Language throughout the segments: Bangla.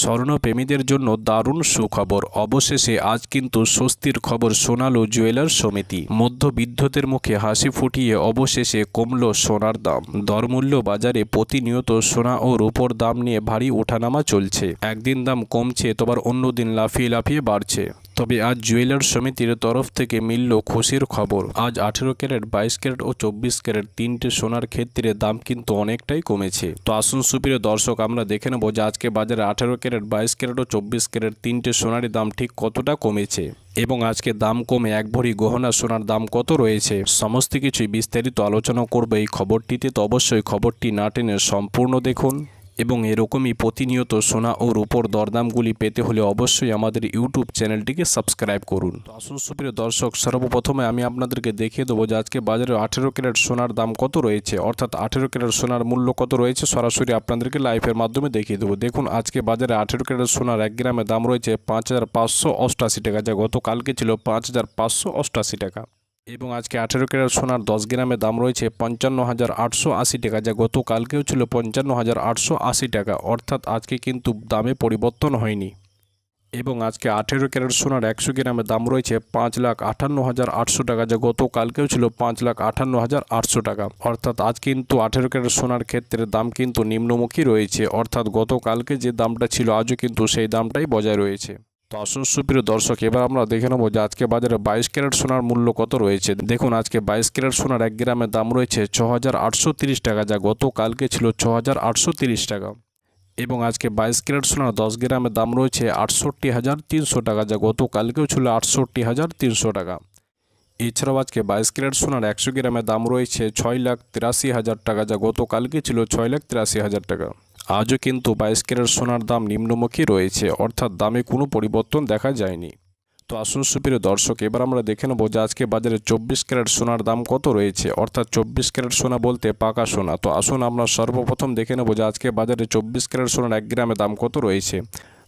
স্বর্ণপ্রেমীদের জন্য দারুণ সুখবর। অবশেষে আজ কিন্তু স্বস্তির খবর শোনালো জুয়েলার্স সমিতি। মধ্যবিত্তদের মুখে হাসি ফুটিয়ে অবশেষে কমল সোনার দাম। দরমূল্য বাজারে প্রতিনিয়ত সোনা ও রূপোর দাম নিয়ে ভারী ওঠানামা চলছে। একদিন দাম কমছে তো আবার অন্যদিন লাফিয়ে লাফিয়ে বাড়ছে। তবে আজ জুয়েলার্স সমিতির তরফ থেকে মিলল খুশির খবর। আজ 18 ক্যারেট, 22 ক্যারেট ও 24 ক্যারেট তিনটে সোনার ক্ষেত্রে দাম কিন্তু অনেকটাই কমেছে। তো আসুন সুপ্রিয় দর্শক, আমরা দেখে নেব যে আজকে বাজারে 18 ক্যারেট, 22 ক্যারেট ও 24 ক্যারেট তিনটে সোনার দাম ঠিক কতটা কমেছে এবং আজকে দাম কমে এক ভরি গহনা সোনার দাম কত রয়েছে। সমস্ত কিছুই বিস্তারিত আলোচনা করবে এই খবরটিতে। তো অবশ্যই খবরটি না টেনে সম্পূর্ণ দেখুন এবং এরকমই প্রতিনিয়ত সোনা ও রূপোর দরদামগুলি পেতে হলে অবশ্যই আমাদের ইউটিউব চ্যানেলটিকে সাবস্ক্রাইব করুন। তো আসুন সুপ্রিয় দর্শক, সর্বপ্রথমে আমি আপনাদেরকে দেখিয়ে দেবো যে আজকে বাজারে 18 ক্যারেট সোনার দাম কত রয়েছে, অর্থাৎ 18 ক্যারেট সোনার মূল্য কত রয়েছে সরাসরি আপনাদেরকে লাইভের মাধ্যমে দেখিয়ে দেবো। দেখুন, আজকে বাজারে 18 ক্যারেট সোনার 1 গ্রামের দাম রয়েছে 5,588 টাকা, যা গতকালকে ছিল 5,588 টাকা। এবং আজকে 18 ক্যারেট সোনার 10 গ্রামের দাম রয়েছে 55,880 টাকা, যা গতকালকেও ছিল 55,880 টাকা, অর্থাৎ আজকে কিন্তু দামে পরিবর্তন হয়নি। এবং আজকে 18 ক্যারেট সোনার 100 গ্রামের দাম রয়েছে 5,58,800 টাকা, যা গতকালকেও ছিল 5,58,800 টাকা, অর্থাৎ আজ কিন্তু 18 ক্যারেট সোনার ক্ষেত্রে দাম কিন্তু নিম্নমুখী রয়েছে, অর্থাৎ গতকালকে যে দামটা ছিল আজও কিন্তু সেই দামটাই বজায় রয়েছে। তো আসুন সুপ্রিয় দর্শক, এবার আমরা দেখে নেব যে আজকে বাজারে 22 ক্যারেট সোনার মূল্য কত রয়েছে। দেখুন, আজকে 22 ক্যারেট সোনার 1 গ্রামের দাম রয়েছে 6,830 টাকা, যা গতকালকে ছিল 6,830 টাকা। এবং আজকে 22 ক্যারেট সোনার 10 গ্রামের দাম রয়েছে 68,300 টাকা, যা গতকালকেও ছিল 68,300 টাকা। এছাড়াও আজকে 22 ক্যারেট সোনার 100 গ্রামের দাম রয়েছে 6,83,000 টাকা, যা গতকালকে ছিল 6,83,000 টাকা। আজও কিন্তু 22 ক্যারেট সোনার দাম নিম্নমুখী রয়েছে, অর্থাৎ দামে কোনো পরিবর্তন দেখা যায়নি। তো আসুন সুপ্রিয় দর্শক, এবার আমরা দেখে নেব যে আজকে বাজারে 24 ক্যারেট সোনার দাম কত রয়েছে, অর্থাৎ 24 ক্যারেট সোনা বলতে পাকা সোনা। তো আসুন আমরা সর্বপ্রথম দেখে নেব যে আজকে বাজারে 24 ক্যারেট সোনার 1 গ্রামের দাম কত রয়েছে।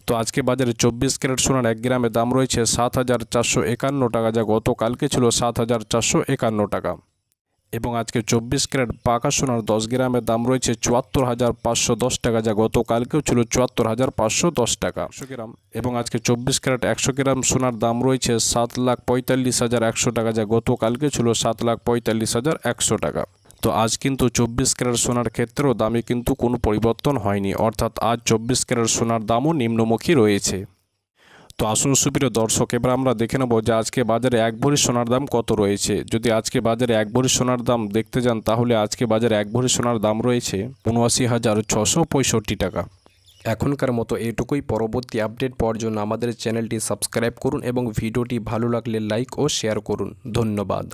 তো আজকে বাজারে 24 ক্যারেট সোনার 1 গ্রামের দাম রয়েছে 7,451 টাকা, যা গতকালকে ছিল 7,451 টাকা। এবং আজকে 24 ক্যারেট পাকা সোনার 10 গ্রামের দাম রয়েছে 74,510 টাকা, যা গতকালকেও ছিল 74,510 টাকা 100 গ্রাম। এবং আজকে 24 ক্যারেট 100 গ্রাম সোনার দাম রয়েছে 7,45,100 টাকা, যা গতকালকে ছিল 7,45,100 টাকা। তো আজ কিন্তু 24 ক্যারেট সোনার ক্ষেত্রেও দামে কিন্তু কোনো পরিবর্তন হয়নি, অর্থাৎ আজ 24 ক্যারেট সোনার দামও নিম্নমুখী রয়েছে। তো আসুন সুপ্রিয় দর্শক, এবার আমরা দেখে নেব যে আজকে বাজারে 1 ভরি সোনার দাম কত রয়েছে। যদি আজকে বাজারে 1 ভরি সোনার দাম দেখতে যান, তাহলে আজকে বাজারে 1 ভরি সোনার দাম রয়েছে 79,665 টাকা। এখনকার মতো এটুকুই। পরবর্তী আপডেট পাওয়ার জন্য আমাদের চ্যানেলটি সাবস্ক্রাইব করুন এবং ভিডিওটি ভালো লাগলে লাইক ও শেয়ার করুন। ধন্যবাদ।